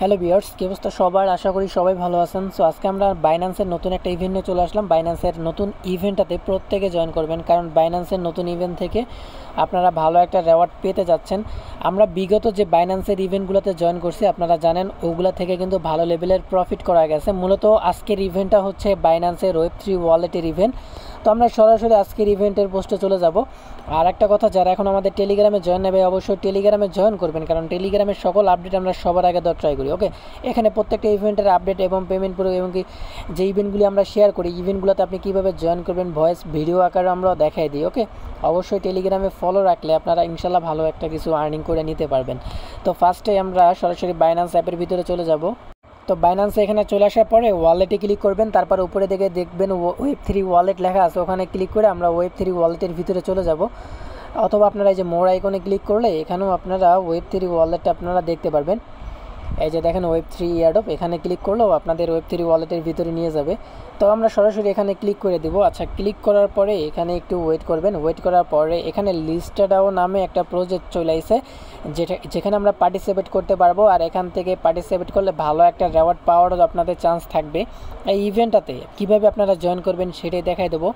Hello viewers, কি অবস্থা সবার? আশা করি সবাই ভালো আছেন। সো আজকে আমরা বাইন্যান্সের নতুন একটা ইভেন্ট নিয়ে চলে আসলাম। বাইন্যান্সের নতুন ইভেন্টটাতে প্রত্যেকে জয়েন করবেন, কারণ বাইন্যান্সের নতুন ইভেন্ট থেকে আপনারা ভালো একটা রেওয়ার্ড পেতে যাচ্ছেন। আমরা বিগত যে বাইন্যান্সের ইভেন্টগুলোতে জয়েন করছি আপনারা জানেন, ওগুলো থেকে কিন্তু ভালো লেভেলের প্রফিট করা গেছে। মূলত আজকের ইভেন্টটা হচ্ছে বাইন্যান্সের ওয়েব3 ওয়ালেটের ইভেন্ট। তো আমরা সরাসরি আজকের ইভেন্টের পোস্টে চলে যাব। আর একটা কথা, যারা এখন আমাদের টেলিগ্রামে জয়েন নেবে অবশ্যই টেলিগ্রামে জয়েন করবেন, কারণ টেলিগ্রামের সকল আপডেট আমরা সবার আগে দেওয়ার ট্রাই করি। ওকে, এখানে প্রত্যেকটা ইভেন্টের আপডেট এবং পেমেন্ট প্রুফ এবং কি যে ইভেন্টগুলি আমরা শেয়ার করি, ইভেন্টগুলোতে আপনি কীভাবে জয়েন করবেন ভয়েস ভিডিও আকারে আমরা দেখাই দিই। ওকে, অবশ্যই টেলিগ্রামে ফলো রাখলে আপনারা ইনশাল্লাহ ভালো একটা কিছু আর্নিং করে নিতে পারবেন। তো ফার্স্টে আমরা সরাসরি বাইন্যান্স অ্যাপের ভিতরে চলে যাব। তো বাইন্যান্সে এখানে চলে আসার পরে ওয়ালেটে ক্লিক করবেন, তারপর উপরে দিকে দেখবেন ওয়েব3 ওয়ালেট লেখা আছে, ওখানে ক্লিক করে আমরা ওয়েব3 ওয়ালেটের ভিতরে চলে যাব। অথবা আপনারা এই যে মোর আইকনে ক্লিক করলে এখানেও আপনারা ওয়েব3 ওয়ালেটটা আপনারা দেখতে পারবেন। এই যে দেখেন ওয়েব3 এয়ারড্রপ, এখানে ক্লিক করলেও আপনাদের ওয়েব3 ওয়ালেটের ভিতরে নিয়ে যাবে। তো আমরা সরাসরি এখানে ক্লিক করে দেবো। আচ্ছা, ক্লিক করার পরে এখানে একটু ওয়েট করবেন। ওয়েট করার পরে এখানে লিস্টেডাও নামে একটা প্রজেক্ট চলে আসে, যেখানে আমরা পার্টিসিপেট করতে পারবো। আর এখান থেকে পার্টিসিপেট করলে ভালো একটা রেওয়ার্ড পাওয়ারও আপনাদের চান্স থাকবে। এই ইভেন্টটাতে কীভাবে আপনারা জয়েন করবেন সেটাই দেখাই দেবো।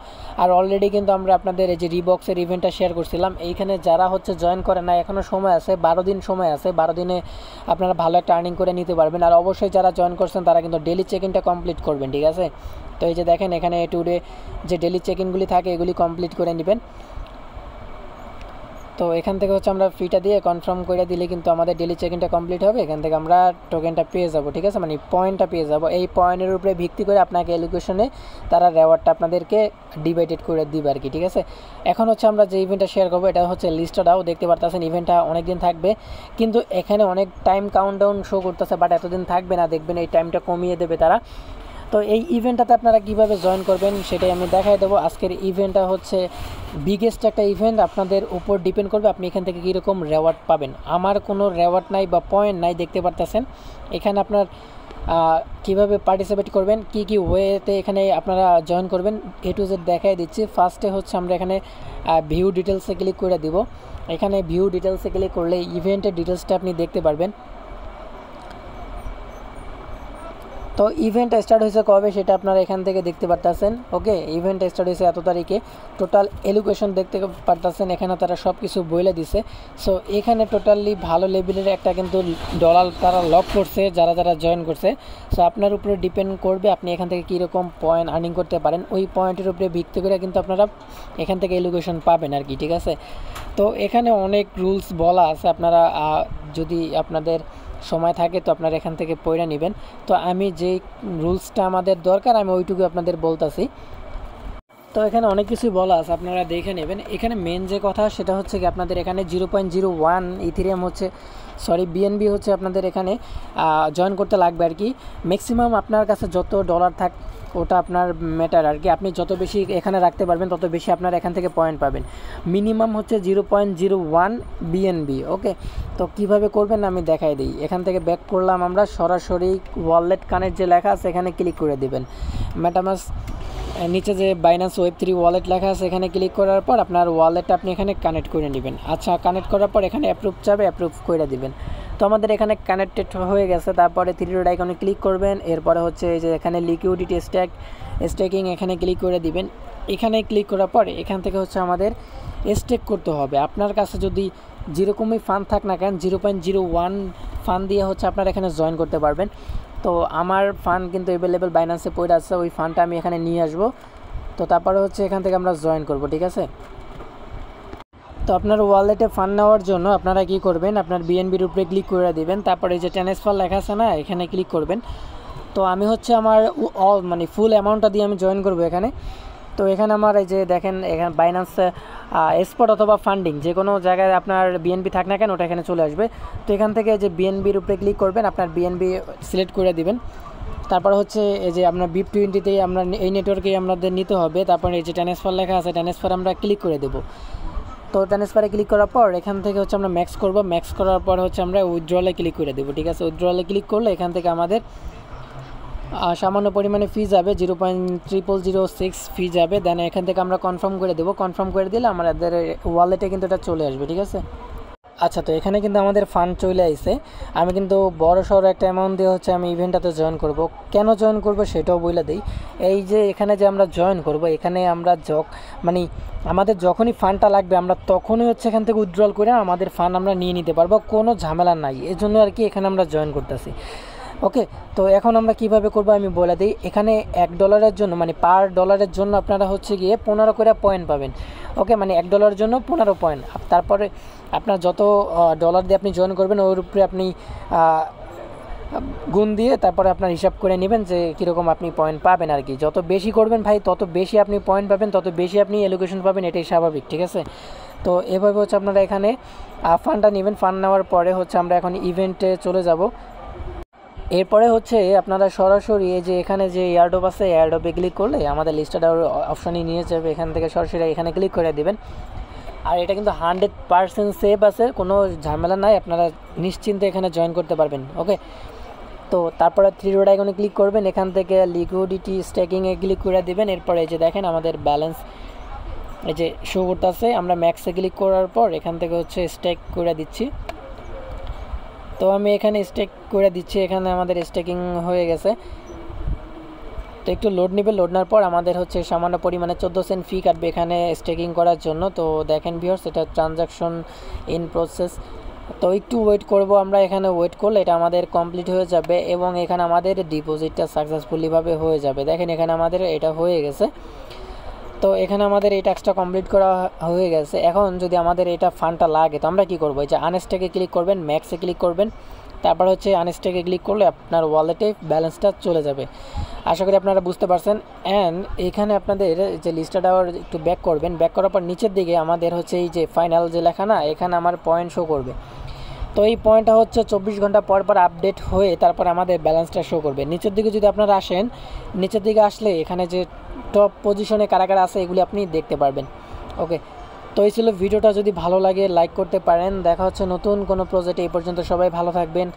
আর অলরেডি কিন্তু আমরা আপনাদের এই যে রিবক্সের ইভেন্টটা শেয়ার করছিলাম, এইখানে যারা হচ্ছে জয়েন করে না, এখনও সময় আছে, 12 দিন সময় আছে। 12 দিনে আপনারা ভালো একটা আর্নিং করে নিতে পারবেন। আর অবশ্যই যারা জয়েন করছেন তারা কিন্তু ডেলি চেক ইনটা কমপ্লিট করবেন, ঠিক আছে? তো এই যে দেখেন এখানে টুডে যে ডেলি চেক ইনগুলি থাকে এগুলি কমপ্লিট করে নেবেন। তো এখান থেকে হচ্ছে আমরা ফিটা দিয়ে কনফার্ম করে দিলে কিন্তু আমাদের ডেলি চেক ইনটা কমপ্লিট হবে। এখান থেকে আমরা টোকেনটা পেয়ে যাব, ঠিক আছে? মানে পয়েন্টটা পেয়ে যাব। এই পয়েন্টের উপরে ভিত্তি করে আপনাকে এলোকেশনে তারা রেওয়ার্ডটা আপনাদেরকে ডিভাইডেড করে দিবে আর কি, ঠিক আছে? এখন হচ্ছে আমরা যে ইভেন্টটা শেয়ার করবো এটা হচ্ছে লিস্টেডাও। দেখতে পারতেছেন ইভেন্টটা অনেক দিন থাকবে, কিন্তু এখানে অনেক টাইম কাউন্টডাউন শো করতেছে, বাট এতদিন থাকবে না, দেখবেন এই টাইমটা কমিয়ে দেবে তারা। তো এই ইভেন্টটাতে আপনারা কীভাবে জয়েন করবেন সেটাই আমি দেখাই দেবো। আজকের ইভেন্টটা হচ্ছে বিগেস্ট একটা ইভেন্ট, আপনাদের উপর ডিপেন্ড করবে আপনি এখান থেকে কীরকম রেওয়ার্ড পাবেন। আমার কোনো রেওয়ার্ড নাই বা পয়েন্ট নাই, দেখতে পারতেছেন। এখানে আপনার কীভাবে পার্টিসিপেট করবেন, কি কি ওয়েতে এখানে আপনারা জয়েন করবেন A to Z দেখাই দিচ্ছি। ফার্স্টে হচ্ছে আমরা এখানে ভিউ ডিটেলসে ক্লিক করে দিব। এখানে ভিউ ডিটেলসে ক্লিক করলে ইভেন্টের ডিটেলসটা আপনি দেখতে পারবেন। তো ইভেন্ট স্টার্ট হয়েছে কবে সেটা আপনারা এখান থেকে দেখতে পারতেছেন। ওকে, ইভেন্ট স্টার্ট হয়েছে এত তারিখে। টোটাল এলোকেশন দেখতে পারতেছেন, এখানে তারা সব কিছু বলে দিছে। সো এখানে টোটালি ভালো লেভেলের একটা কিন্তু ডলার তারা লক করছে যারা যারা জয়েন করছে। সো আপনার উপরে ডিপেন্ড করবে আপনি এখান থেকে কীরকম পয়েন্ট আর্নিং করতে পারেন। ওই পয়েন্টের উপরে ভিত্তি করে কিন্তু আপনারা এখান থেকে এলোকেশন পাবেন আর কি, ঠিক আছে? তো এখানে অনেক রুলস বলা আছে, আপনারা যদি আপনাদের সময় থাকে তো আপনারা এখান থেকে পড়ে নেবেন। তো আমি যেই রুলসটা আমাদের দরকার আমি ওইটুকু আপনাদের বলতেছি। তো এখানে অনেক কিছুই বলা আছে, আপনারা দেখে নেবেন। এখানে মেন যে কথা সেটা হচ্ছে কি আপনাদের এখানে 0.01 ইথেরিয়াম হচ্ছে BNB হচ্ছে আপনাদের এখানে জয়েন করতে লাগবে আর কি। ম্যাক্সিমাম আপনার কাছে যত ডলার থাক ওটা আপনার ম্যাটার আর কি। আপনি যত বেশি এখানে রাখতে পারবেন তত বেশি আপনার এখান থেকে পয়েন্ট পাবেন। মিনিমাম হচ্ছে 0.01 BNB। ওকে, তো কিভাবে করবেন আমি দেখাই দিই। এখান থেকে ব্যাক করলাম, আমরা সরাসরি ওয়ালেট কানেক্ট যে লেখা আছে এখানে ক্লিক করে দেবেন। মেটামাস্ক নিচে যে বাইন্যান্স ওয়েব3 ওয়ালেট লেখা আছে এখানে ক্লিক করার পর আপনার ওয়ালেটটা আপনি এখানে কানেক্ট করে নেবেন। আচ্ছা, কানেক্ট করার পর এখানে অ্যাপ্রুভ চাবে, অ্যাপ্রুভ করে দিবেন। তো আমাদের এখানে কানেক্টেড হয়ে গেছে। তারপরে 3 ডট আইকনে ক্লিক করবেন। এরপরে হচ্ছে এই যে এখানে লিকুইডিটি স্টেকিং এখানে ক্লিক করে দিবেন। এখানে ক্লিক করার পরে এখান থেকে হচ্ছে আমাদের স্টেক করতে হবে। আপনার কাছে যদি যেরকমই ফান্ড থাক না কেন 0.01 ফান্ড দিয়ে হচ্ছে আপনারা এখানে জয়েন করতে পারবেন। তো আমার ফান্ড কিন্তু অ্যাভেলেবেল বাইন্যান্সে পড়ে আছে, ওই ফান্ডটা আমি এখানে নিয়ে আসবো। তো তারপরে হচ্ছে এখান থেকে আমরা জয়েন করব, ঠিক আছে? তো আপনার ওয়ালেটে ফান্ড নেওয়ার জন্য আপনারা কি করবেন, আপনার BNBর উপরে ক্লিক করে দিবেন। তারপরে এই যে ট্রান্সফার লেখা আছে না, এখানে ক্লিক করবেন। তো আমি হচ্ছে আমার মানে ফুল অ্যামাউন্টটা দিয়ে আমি জয়েন করব এখানে। তো এখানে আমার এই যে দেখেন এখানে বাইন্যান্স স্পট অথবা ফান্ডিং যে কোনো জায়গায় আপনার BNB থাক না কেন ওটা এখানে চলে আসবে। তো এখান থেকে যে BNBর উপরে ক্লিক করবেন, আপনার BNB সিলেক্ট করে দিবেন। তারপর হচ্ছে এই যে আপনার BIP20তেই আমরা এই নেটওয়ার্কেই আমাদের নিতে হবে। তারপর এই যে ট্রান্সফার লেখা আছে ট্রান্সফার আমরা ক্লিক করে দেবো। তো ট্রান্সফারে ক্লিক করার পর এখান থেকে হচ্ছে আমরা ম্যাক্স করব। ম্যাক্স করার পর হচ্ছে আমরা উইথড্রলে ক্লিক করে দেবো, ঠিক আছে? উইথড্রলে ক্লিক করলে এখান থেকে আমাদের সামান্য পরিমাণে ফি যাবে, 0.0006 ফি যাবে। দেন এখান থেকে আমরা কনফার্ম করে দেবো। কনফার্ম করে দিলে আমাদের ওয়ালেটে কিন্তু এটা চলে আসবে, ঠিক আছে? আচ্ছা, তো এখানে কিন্তু আমাদের ফান্ড চলে আইছে। আমি কিন্তু বড় সড়ো একটা অ্যামাউন্ট দিয়ে হচ্ছে আমি ইভেন্টটাতে জয়েন করব। কেন জয়েন করব সেটাও বলে দিই। এই যে এখানে যে আমরা জয়েন করব, এখানে আমরা মানে আমাদের যখনই ফান্ডটা লাগবে আমরা তখনই হচ্ছে এখান থেকে উইথড্রল করে আমাদের ফান্ড আমরা নিয়ে নিতে পারবো, কোনো ঝামেলা নাই। এজন্য আর কি এখানে আমরা জয়েন করতেছি। ওকে, তো এখন আমরা কিভাবে করব আমি বলে দিই। এখানে $1 জন্য মানে পার ডলারের জন্য আপনারা হচ্ছে গিয়ে 15 করে পয়েন্ট পাবেন। ওকে, মানে $1 জন্য 15 পয়েন্ট। তারপরে আপনার যত ডলার দিয়ে আপনি জয়েন করবেন ওর উপরে আপনি গুণ দিয়ে তারপরে আপনার হিসাব করে নেবেন যে কীরকম আপনি পয়েন্ট পাবেন আর কি। যত বেশি করবেন ভাই তত বেশি আপনি পয়েন্ট পাবেন, তত বেশি আপনি এলোকেশন পাবেন, এটাই স্বাভাবিক, ঠিক আছে। তো এভাবে হচ্ছে আপনারা এখানে ফান্ডটা নেবেন। ফান্ড নেওয়ার পরে হচ্ছে আমরা এখন ইভেন্টে চলে যাব। এরপরে হচ্ছে আপনারা সরাসরি এই যে এখানে যে এয়ারড্রপ আছে, এয়ারড্রপে ক্লিক করলে আমাদের লিস্টেড অপশানই নিয়ে যাবে। এখান থেকে সরাসরি এখানে ক্লিক করে দেবেন। আর এটা কিন্তু 100% সেফ আছে, কোনো ঝামেলা নাই, আপনারা নিশ্চিন্তে এখানে জয়েন করতে পারবেন। ওকে, তো তারপরে 3 ডট আইকনে ক্লিক করবেন, এখান থেকে লিকুইডিটি স্টেকিংয়ে ক্লিক করে দেবেন। এরপরে এই যে দেখেন আমাদের ব্যালেন্স এই যে শো করতেছে। আমরা ম্যাক্সে ক্লিক করার পর এখান থেকে হচ্ছে স্টেক করে দিচ্ছি। তো আমি এখানে স্টেক করে দিচ্ছি, এখানে আমাদের স্টেকিং হয়ে গেছে। তো একটু লোড নেবে, লোড নেওয়ার পর আমাদের হচ্ছে সামান্য পরিমাণে 14 সেন্ট ফি কাটবে এখানে স্টেকিং করার জন্য। তো দেখেন ভিউয়ার্স, এটা ট্রানজাকশন ইন প্রসেস। তো একটু ওয়েট করব আমরা। এখানে ওয়েট করলে এটা আমাদের কমপ্লিট হয়ে যাবে এবং এখানে আমাদের ডিপোজিটটা সাকসেসফুলিভাবে হয়ে যাবে। দেখেন এখানে আমাদের এটা হয়ে গেছে। তো এখানে আমাদের এই টাস্কটা কমপ্লিট করা হয়ে গেছে। এখন যদি আমাদের এটা ফান্ডটা লাগে তো আমরা কী করবো, এই যে আনস্টেকে ক্লিক করবেন, ম্যাক্সে ক্লিক করবেন, তারপর হচ্ছে আনস্টেকে ক্লিক করলে আপনার ওয়ালেটে ব্যালেন্সটা চলে যাবে। আশা করি আপনারা বুঝতে পারছেন। অ্যান্ড এখানে আপনাদের যে লিস্টটা একটু ব্যাক করবেন, ব্যাক করার পর নিচের দিকে আমাদের হচ্ছে এই যে ফাইনাল যে লেখা না, এখানে আমার পয়েন্ট শো করবে। তো এই পয়েন্টটা হচ্ছে 24 ঘন্টা পর পর আপডেট হয়ে তারপর আমাদের ব্যালেন্সটা শো করবে। নিচের দিকে যদি আপনারা আসেন, নিচের দিকে আসলে এখানে যে টপ পজিশনে কারা কারা আছে এগুলি আপনি দেখতে পারবেন। ওকে, তো এই ছিল ভিডিওটা। যদি ভালো লাগে লাইক করতে পারেন। দেখা হচ্ছে নতুন কোনো প্রজেক্টে। এই পর্যন্ত সবাই ভালো থাকবেন।